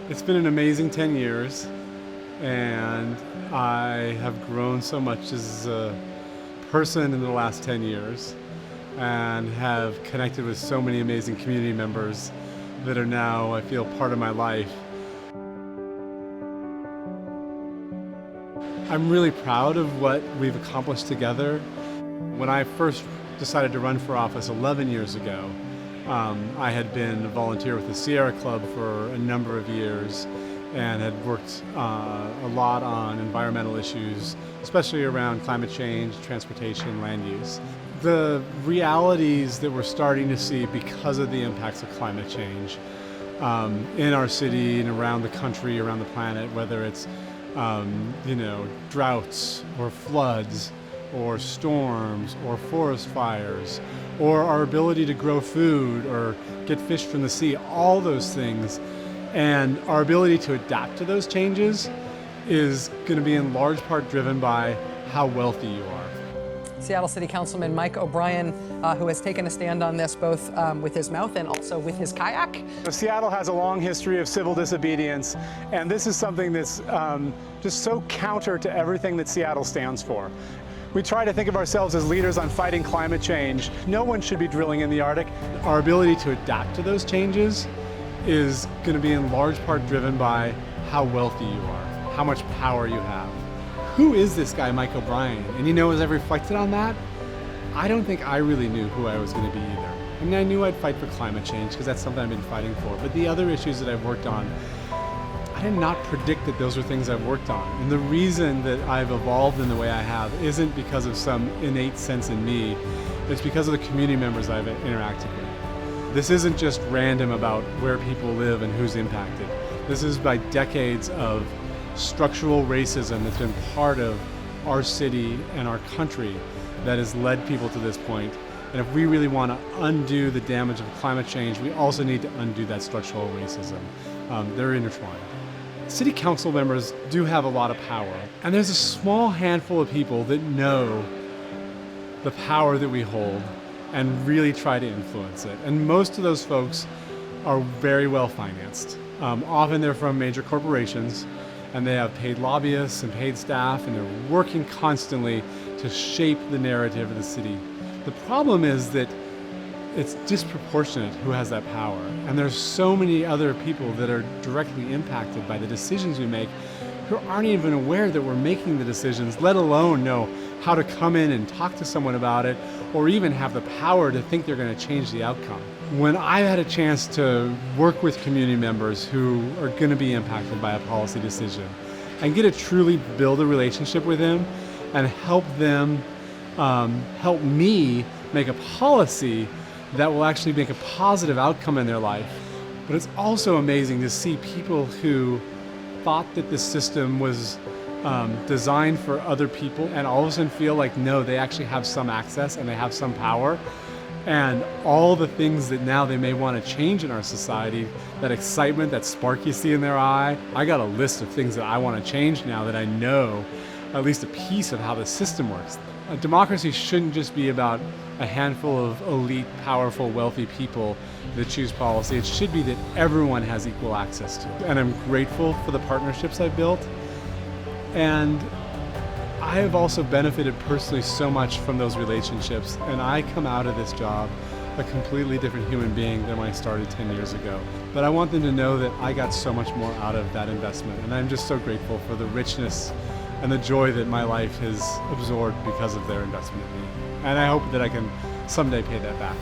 It's been an amazing 10 years, and I have grown so much as a person in the last 10 years and have connected with so many amazing community members that are now, I feel, part of my life. I'm really proud of what we've accomplished together. When I first decided to run for office 11 years ago, I had been a volunteer with the Sierra Club for a number of years and had worked a lot on environmental issues, especially around climate change, transportation, land use. The realities that we're starting to see because of the impacts of climate change in our city and around the country, around the planet, whether it's droughts or floods or storms or forest fires or our ability to grow food or get fish from the sea, all those things, and our ability to adapt to those changes is going to be in large part driven by how wealthy you are. Seattle City Councilman Mike O'Brien, who has taken a stand on this both with his mouth and also with his kayak. Seattle has a long history of civil disobedience, and this is something that's just so counter to everything that Seattle stands for. We try to think of ourselves as leaders on fighting climate change. No one should be drilling in the Arctic. Our ability to adapt to those changes is going to be in large part driven by how wealthy you are, how much power you have. Who is this guy, Mike O'Brien? And as I've reflected on that, I don't think I really knew who I was going to be either. I mean, I knew I'd fight for climate change because that's something I've been fighting for, but the other issues that I've worked on, I did not predict that those were things I've worked on. And the reason that I've evolved in the way I have isn't because of some innate sense in me, it's because of the community members I've interacted with. This isn't just random about where people live and who's impacted. This is by decades of structural racism that's been part of our city and our country that has led people to this point. And if we really want to undo the damage of climate change, we also need to undo that structural racism. They're intertwined. City council members do have a lot of power, and there's a small handful of people that know the power that we hold and really try to influence it. And most of those folks are very well financed. Often they're from major corporations, and they have paid lobbyists and paid staff, and they're working constantly to shape the narrative of the city. The problem is that it's disproportionate who has that power, and there's so many other people that are directly impacted by the decisions we make who aren't even aware that we're making the decisions, let alone know how to come in and talk to someone about it, or even have the power to think they're going to change the outcome. When I've had a chance to work with community members who are going to be impacted by a policy decision and get to truly build a relationship with them and help them help me make a policy that will actually make a positive outcome in their life. But it's also amazing to see people who thought that the system was designed for other people and all of a sudden feel like, no, they actually have some access and they have some power. And all the things that now they may want to change in our society, that excitement, that spark you see in their eye, I got a list of things that I want to change now that I know at least a piece of how the system works. A democracy shouldn't just be about a handful of elite, powerful, wealthy people that choose policy. It should be that everyone has equal access to it. And I'm grateful for the partnerships I've built. And I have also benefited personally so much from those relationships. And I come out of this job a completely different human being than when I started 10 years ago. But I want them to know that I got so much more out of that investment. And I'm just so grateful for the richness and the joy that my life has absorbed because of their investment in me. And I hope that I can someday pay that back.